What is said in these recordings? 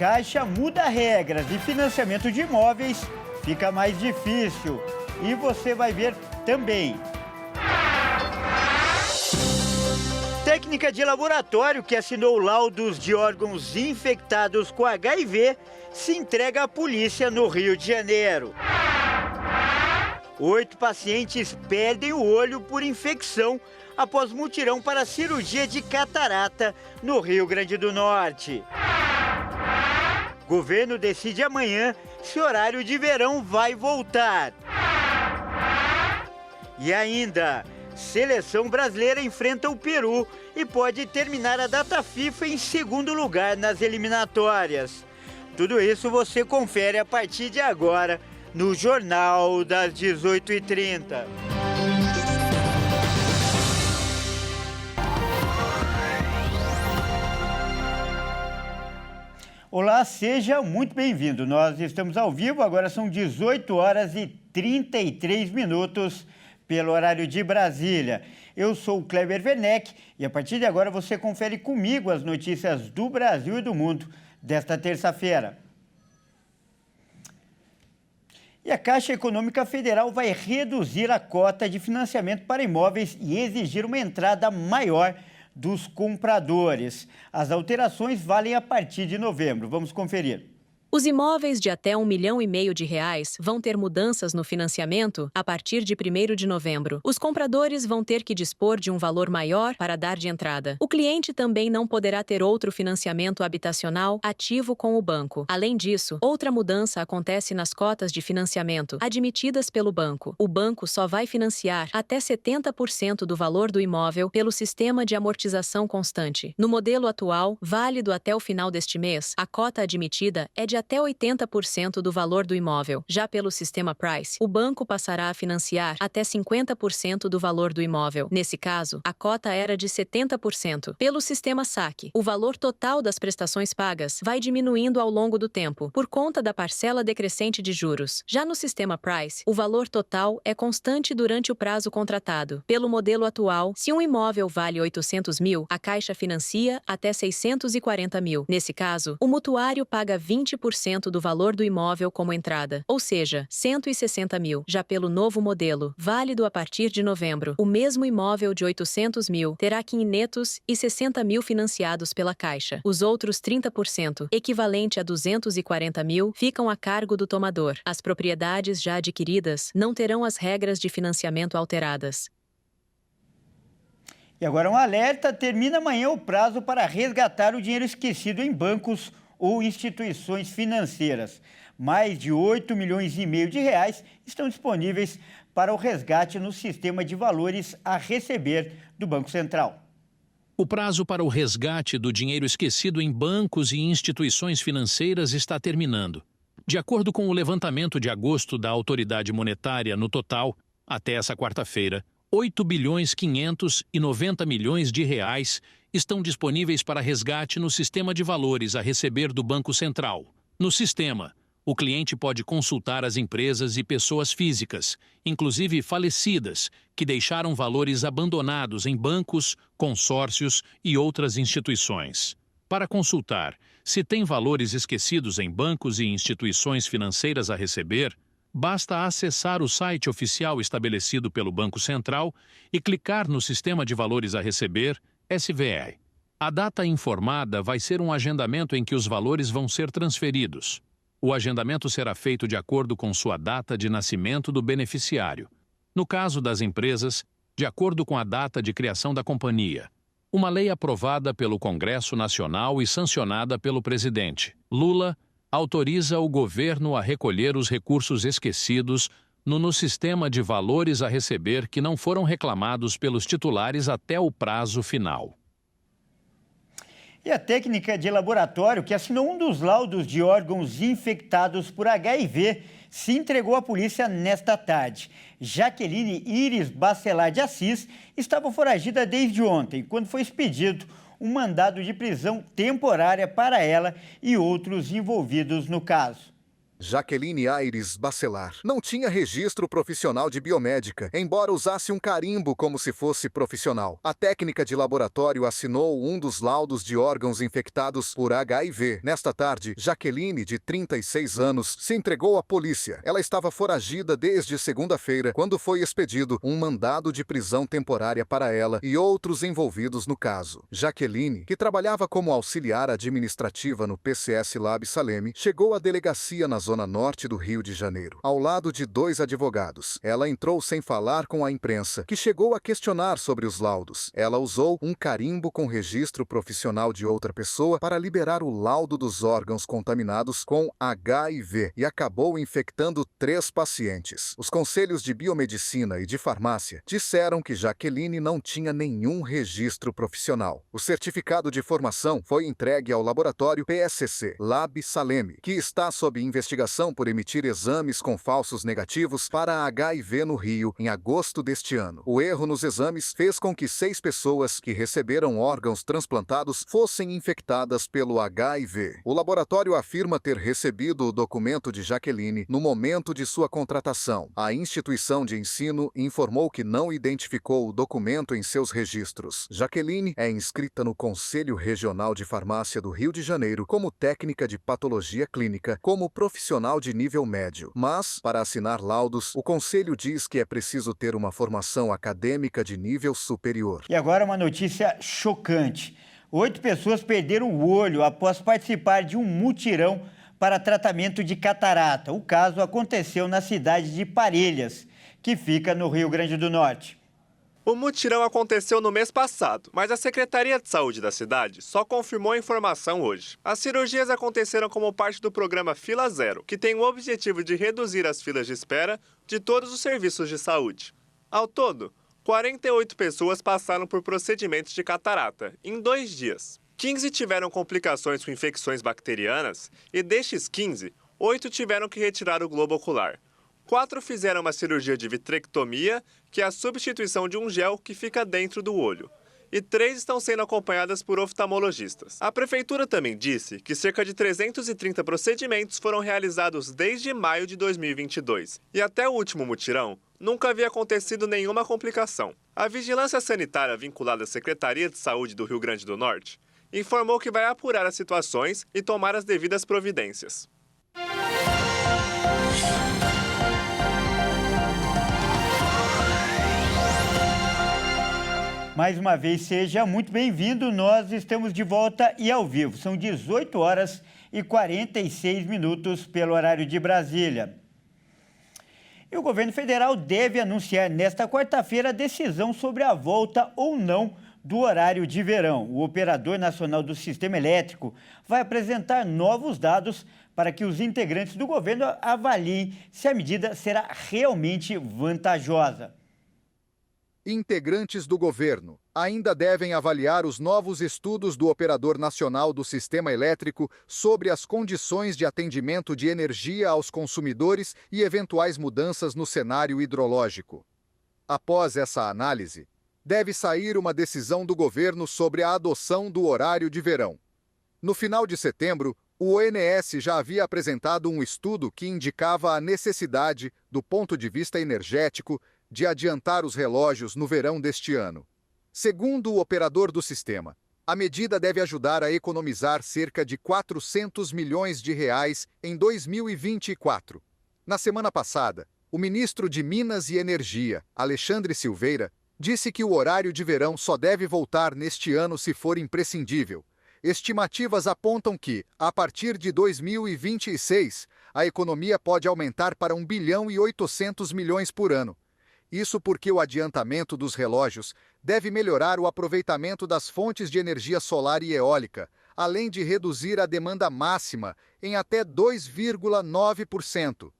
Caixa muda regras e financiamento de imóveis fica mais difícil. E você vai ver também. Técnica de laboratório que assinou laudos de órgãos infectados com HIV se entrega à polícia no Rio de Janeiro. 8 pacientes perdem o olho por infecção após mutirão para cirurgia de catarata no Rio Grande do Norte. Governo decide amanhã se horário de verão vai voltar. E ainda, seleção brasileira enfrenta o Peru e pode terminar a data FIFA em segundo lugar nas eliminatórias. Tudo isso você confere a partir de agora no Jornal das 18h30. Olá, seja muito bem-vindo. Nós estamos ao vivo, agora são 18 horas e 33 minutos pelo horário de Brasília. Eu sou o Kleber Werneck e a partir de agora você confere comigo as notícias do Brasil e do mundo desta terça-feira. E a Caixa Econômica Federal vai reduzir a cota de financiamento para imóveis e exigir uma entrada maior dos compradores. As alterações valem a partir de novembro. Vamos conferir. Os imóveis de até R$1,5 milhão vão ter mudanças no financiamento a partir de 1º de novembro. Os compradores vão ter que dispor de um valor maior para dar de entrada. O cliente também não poderá ter outro financiamento habitacional ativo com o banco. Além disso, outra mudança acontece nas cotas de financiamento admitidas pelo banco. O banco só vai financiar até 70% do valor do imóvel pelo sistema de amortização constante. No modelo atual, válido até o final deste mês, a cota admitida é de até 80% do valor do imóvel. Já pelo sistema Price, o banco passará a financiar até 50% do valor do imóvel. Nesse caso, a cota era de 70%. Pelo sistema Saque, o valor total das prestações pagas vai diminuindo ao longo do tempo, por conta da parcela decrescente de juros. Já no sistema Price, o valor total é constante durante o prazo contratado. Pelo modelo atual, se um imóvel vale 800 mil, a Caixa financia até 640 mil. Nesse caso, o mutuário paga 20% do valor do imóvel como entrada, ou seja, 160 mil. Já pelo novo modelo, válido a partir de novembro, o mesmo imóvel de 800 mil terá 15 netos e 60 mil financiados pela Caixa. Os outros 30%, equivalente a 240 mil, ficam a cargo do tomador. As propriedades já adquiridas não terão as regras de financiamento alteradas. E agora um alerta, termina amanhã o prazo para resgatar o dinheiro esquecido em bancos ou instituições financeiras. Mais de 8,5 milhões de reais estão disponíveis para o resgate no sistema de valores a receber do Banco Central. O prazo para o resgate do dinheiro esquecido em bancos e instituições financeiras está terminando. De acordo com o levantamento de agosto da autoridade monetária, no total, até essa quarta-feira, 8,590 bilhões de reais estão disponíveis para resgate no sistema de valores a receber do Banco Central. No sistema, o cliente pode consultar as empresas e pessoas físicas, inclusive falecidas, que deixaram valores abandonados em bancos, consórcios e outras instituições. Para consultar se tem valores esquecidos em bancos e instituições financeiras a receber, basta acessar o site oficial estabelecido pelo Banco Central e clicar no Sistema de Valores a Receber, SVR. A data informada vai ser um agendamento em que os valores vão ser transferidos. O agendamento será feito de acordo com sua data de nascimento do beneficiário. No caso das empresas, de acordo com a data de criação da companhia. Uma lei aprovada pelo Congresso Nacional e sancionada pelo presidente Lula autoriza o governo a recolher os recursos esquecidos no sistema de valores a receber que não foram reclamados pelos titulares até o prazo final. E a técnica de laboratório que assinou um dos laudos de órgãos infectados por HIV se entregou à polícia nesta tarde. Jaqueline Iris Bacelar de Assis estava foragida desde ontem, quando foi expedido um mandado de prisão temporária para ela e outros envolvidos no caso. Jaqueline Aires Bacelar não tinha registro profissional de biomédica, embora usasse um carimbo como se fosse profissional. A técnica de laboratório assinou um dos laudos de órgãos infectados por HIV. Nesta tarde, Jaqueline, de 36 anos, se entregou à polícia. Ela estava foragida desde segunda-feira, quando foi expedido um mandado de prisão temporária para ela e outros envolvidos no caso. Jaqueline, que trabalhava como auxiliar administrativa no PCS Lab Salem, chegou à delegacia na zona norte do Rio de Janeiro, ao lado de 2 advogados. Ela entrou sem falar com a imprensa, que chegou a questionar sobre os laudos. Ela usou um carimbo com registro profissional de outra pessoa para liberar o laudo dos órgãos contaminados com HIV e acabou infectando 3 pacientes. Os conselhos de biomedicina e de farmácia disseram que Jaqueline não tinha nenhum registro profissional. O certificado de formação foi entregue ao laboratório PSC Lab Salem, que está sob investigação por emitir exames com falsos negativos para HIV no Rio em agosto deste ano. O erro nos exames fez com que 6 pessoas que receberam órgãos transplantados fossem infectadas pelo HIV. O laboratório afirma ter recebido o documento de Jaqueline no momento de sua contratação. A instituição de ensino informou que não identificou o documento em seus registros. Jaqueline é inscrita no Conselho Regional de Farmácia do Rio de Janeiro como técnica de patologia clínica, como profissional de nível médio. Mas, para assinar laudos, o Conselho diz que é preciso ter uma formação acadêmica de nível superior. E agora uma notícia chocante. 8 pessoas perderam o olho após participar de um mutirão para tratamento de catarata. O caso aconteceu na cidade de Parelhas, que fica no Rio Grande do Norte. O mutirão aconteceu no mês passado, mas a Secretaria de Saúde da cidade só confirmou a informação hoje. As cirurgias aconteceram como parte do programa Fila Zero, que tem o objetivo de reduzir as filas de espera de todos os serviços de saúde. Ao todo, 48 pessoas passaram por procedimentos de catarata em 2 dias. 15 tiveram complicações com infecções bacterianas e destes 15, 8 tiveram que retirar o globo ocular. 4 fizeram uma cirurgia de vitrectomia, que é a substituição de um gel que fica dentro do olho. E 3 estão sendo acompanhadas por oftalmologistas. A prefeitura também disse que cerca de 330 procedimentos foram realizados desde maio de 2022. E até o último mutirão, nunca havia acontecido nenhuma complicação. A Vigilância Sanitária vinculada à Secretaria de Saúde do Rio Grande do Norte informou que vai apurar as situações e tomar as devidas providências. Mais uma vez, seja muito bem-vindo. Nós estamos de volta e ao vivo. São 18 horas e 46 minutos pelo horário de Brasília. E o governo federal deve anunciar nesta quarta-feira a decisão sobre a volta ou não do horário de verão. O Operador Nacional do Sistema Elétrico vai apresentar novos dados para que os integrantes do governo avaliem se a medida será realmente vantajosa. Integrantes do governo ainda devem avaliar os novos estudos do Operador Nacional do Sistema Elétrico sobre as condições de atendimento de energia aos consumidores e eventuais mudanças no cenário hidrológico. Após essa análise, deve sair uma decisão do governo sobre a adoção do horário de verão. No final de setembro, o ONS já havia apresentado um estudo que indicava a necessidade, do ponto de vista energético, de adiantar os relógios no verão deste ano. Segundo o operador do sistema, a medida deve ajudar a economizar cerca de 400 milhões de reais em 2024. Na semana passada, o ministro de Minas e Energia, Alexandre Silveira, disse que o horário de verão só deve voltar neste ano se for imprescindível. Estimativas apontam que, a partir de 2026, a economia pode aumentar para 1 bilhão e 800 milhões por ano. Isso porque o adiantamento dos relógios deve melhorar o aproveitamento das fontes de energia solar e eólica, além de reduzir a demanda máxima em até 2,9%.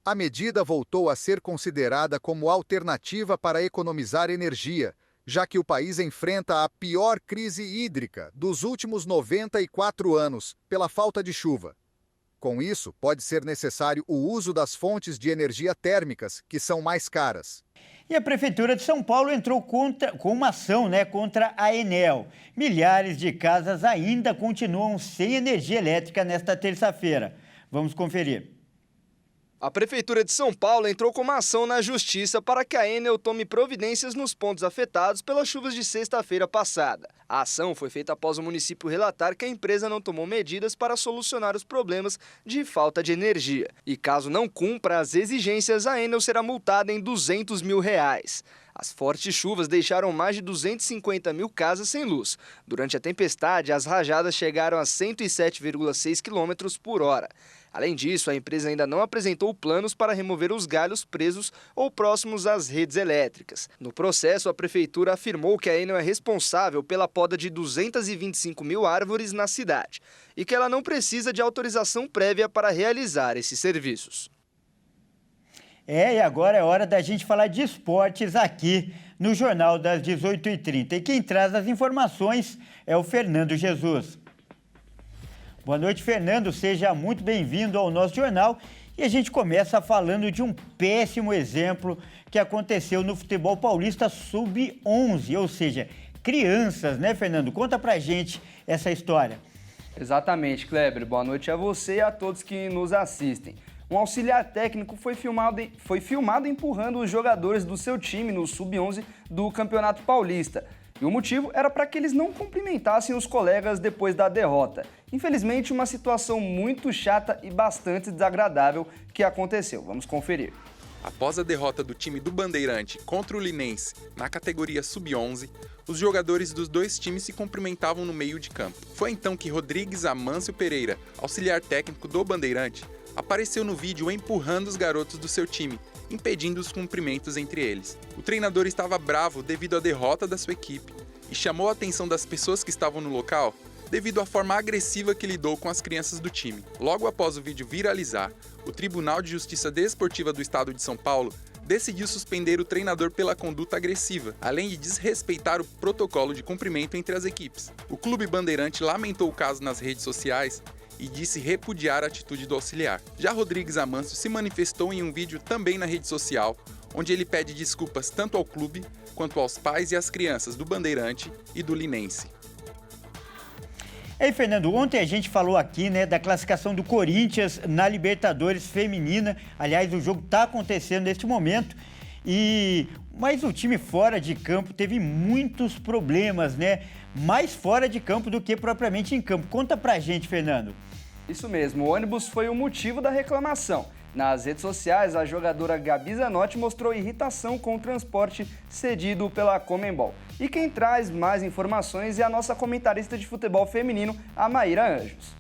A medida voltou a ser considerada como alternativa para economizar energia, já que o país enfrenta a pior crise hídrica dos últimos 94 anos pela falta de chuva. Com isso, pode ser necessário o uso das fontes de energia térmicas, que são mais caras. E a Prefeitura de São Paulo entrou com uma ação contra a Enel. Milhares de casas ainda continuam sem energia elétrica nesta terça-feira. Vamos conferir. A Prefeitura de São Paulo entrou com uma ação na Justiça para que a Enel tome providências nos pontos afetados pelas chuvas de sexta-feira passada. A ação foi feita após o município relatar que a empresa não tomou medidas para solucionar os problemas de falta de energia. E caso não cumpra as exigências, a Enel será multada em R$200 mil. As fortes chuvas deixaram mais de 250 mil casas sem luz. Durante a tempestade, as rajadas chegaram a 107,6 km por hora. Além disso, a empresa ainda não apresentou planos para remover os galhos presos ou próximos às redes elétricas. No processo, a prefeitura afirmou que a Enel é responsável pela poda de 225 mil árvores na cidade e que ela não precisa de autorização prévia para realizar esses serviços. E agora é hora da gente falar de esportes aqui no Jornal das 18h30. E quem traz as informações é o Fernando Jesus. Boa noite, Fernando. Seja muito bem-vindo ao nosso jornal. E a gente começa falando de um péssimo exemplo que aconteceu no futebol paulista sub-11, ou seja, crianças, né, Fernando? Conta pra gente essa história. Exatamente, Kleber. Boa noite a você e a todos que nos assistem. Um auxiliar técnico foi filmado empurrando os jogadores do seu time no sub-11 do Campeonato Paulista. E o motivo era para que eles não cumprimentassem os colegas depois da derrota. Infelizmente, uma situação muito chata e bastante desagradável que aconteceu. Vamos conferir. Após a derrota do time do Bandeirante contra o Linense na categoria sub-11, os jogadores dos dois times se cumprimentavam no meio de campo. Foi então que Rodrigues Amâncio Pereira, auxiliar técnico do Bandeirante, apareceu no vídeo empurrando os garotos do seu time, impedindo os cumprimentos entre eles. O treinador estava bravo devido à derrota da sua equipe e chamou a atenção das pessoas que estavam no local devido à forma agressiva que lidou com as crianças do time. Logo após o vídeo viralizar, o Tribunal de Justiça Desportiva do Estado de São Paulo decidiu suspender o treinador pela conduta agressiva, além de desrespeitar o protocolo de cumprimento entre as equipes. O Clube Bandeirante lamentou o caso nas redes sociais e disse repudiar a atitude do auxiliar. Já Rodrigues Amâncio se manifestou em um vídeo também na rede social, onde ele pede desculpas tanto ao clube quanto aos pais e às crianças do Bandeirante e do Linense. Ei, Fernando, ontem a gente falou aqui, né, da classificação do Corinthians na Libertadores Feminina. Aliás, o jogo está acontecendo neste momento, mas o time fora de campo teve muitos problemas, né? Mais fora de campo do que propriamente em campo. Conta pra gente, Fernando. Isso mesmo, o ônibus foi o motivo da reclamação. Nas redes sociais, a jogadora Gabi Zanotti mostrou irritação com o transporte cedido pela Conmebol. E quem traz mais informações é a nossa comentarista de futebol feminino, a Maíra Anjos.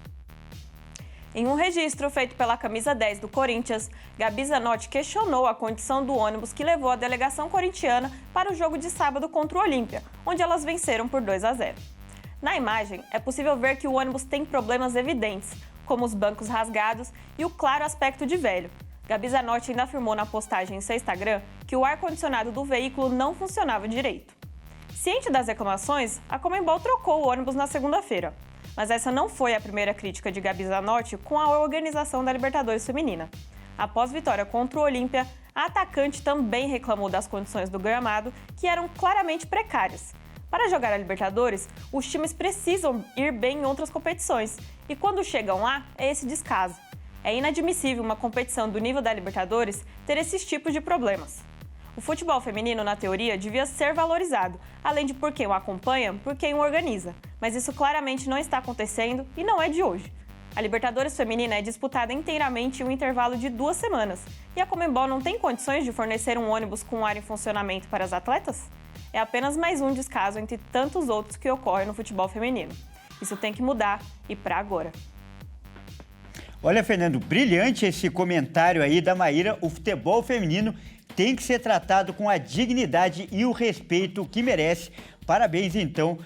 Em um registro feito pela camisa 10 do Corinthians, Gabi Zanotti questionou a condição do ônibus que levou a delegação corintiana para o jogo de sábado contra o Olímpia, onde elas venceram por 2-0. Na imagem, é possível ver que o ônibus tem problemas evidentes, como os bancos rasgados e o claro aspecto de velho. Gabi Zanotti ainda afirmou na postagem em seu Instagram que o ar-condicionado do veículo não funcionava direito. Ciente das reclamações, a Conmebol trocou o ônibus na segunda-feira. Mas essa não foi a primeira crítica de Gabi Zanotti com a organização da Libertadores Feminina. Após vitória contra o Olímpia, a atacante também reclamou das condições do gramado, que eram claramente precárias. Para jogar a Libertadores, os times precisam ir bem em outras competições, e quando chegam lá, é esse descaso. É inadmissível uma competição do nível da Libertadores ter esses tipos de problemas. O futebol feminino, na teoria, devia ser valorizado, além de por quem o acompanha, por quem o organiza. Mas isso claramente não está acontecendo e não é de hoje. A Libertadores Feminina é disputada inteiramente em um intervalo de 2 semanas. E a Conmebol não tem condições de fornecer um ônibus com ar em funcionamento para as atletas? É apenas mais um descaso entre tantos outros que ocorrem no futebol feminino. Isso tem que mudar e para agora. Olha, Fernando, brilhante esse comentário aí da Maíra. O futebol feminino tem que ser tratado com a dignidade e o respeito que merece. Parabéns, então,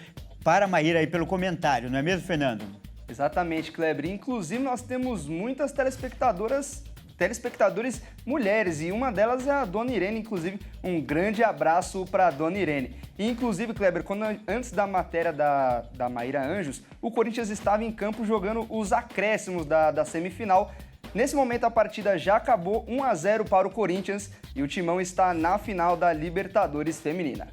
para a Maíra aí pelo comentário, não é mesmo, Fernando? Exatamente, Kleber. Inclusive, nós temos muitas telespectadores mulheres, e uma delas é a Dona Irene. Inclusive, um grande abraço para a Dona Irene. E, inclusive, Kleber, antes da matéria da Maíra Anjos, o Corinthians estava em campo jogando os acréscimos da semifinal. Nesse momento, a partida já acabou 1-0 para o Corinthians e o Timão está na final da Libertadores Feminina.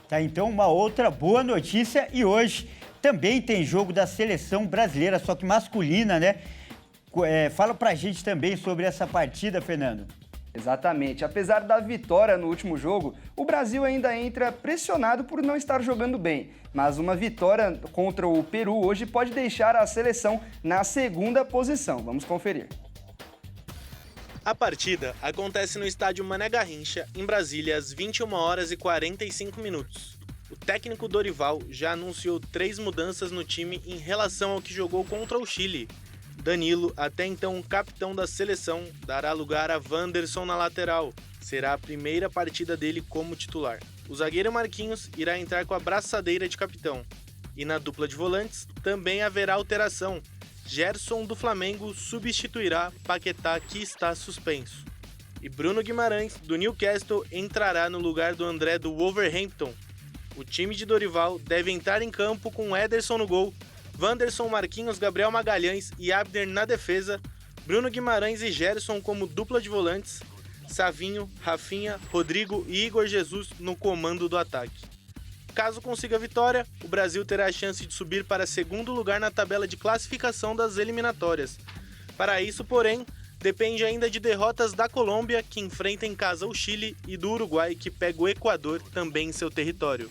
Tá, então, uma outra boa notícia, e hoje também tem jogo da seleção brasileira, só que masculina, né? Fala pra gente também sobre essa partida, Fernando. Exatamente. Apesar da vitória no último jogo, o Brasil ainda entra pressionado por não estar jogando bem. Mas uma vitória contra o Peru hoje pode deixar a seleção na segunda posição. Vamos conferir. A partida acontece no estádio Mané Garrincha, em Brasília, às 21h45. O técnico Dorival já anunciou 3 mudanças no time em relação ao que jogou contra o Chile. Danilo, até então capitão da seleção, dará lugar a Wanderson na lateral. Será a primeira partida dele como titular. O zagueiro Marquinhos irá entrar com a braçadeira de capitão. E na dupla de volantes também haverá alteração. Gerson do Flamengo substituirá Paquetá, que está suspenso. E Bruno Guimarães, do Newcastle, entrará no lugar do André do Wolverhampton. O time de Dorival deve entrar em campo com Ederson no gol, Wanderson, Marquinhos, Gabriel Magalhães e Abner na defesa, Bruno Guimarães e Gerson como dupla de volantes, Savinho, Rafinha, Rodrigo e Igor Jesus no comando do ataque. Caso consiga a vitória, o Brasil terá a chance de subir para segundo lugar na tabela de classificação das eliminatórias. Para isso, porém, depende ainda de derrotas da Colômbia, que enfrenta em casa o Chile, e do Uruguai, que pega o Equador também em seu território.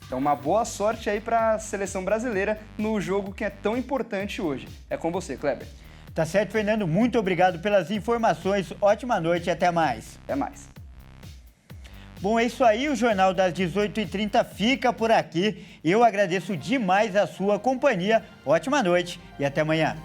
Então, uma boa sorte aí para a seleção brasileira no jogo que é tão importante hoje. É com você, Kleber. Tá certo, Fernando. Muito obrigado pelas informações. Ótima noite e até mais. Até mais. Bom, é isso aí. O Jornal das 18h30 fica por aqui. Eu agradeço demais a sua companhia. Ótima noite e até amanhã.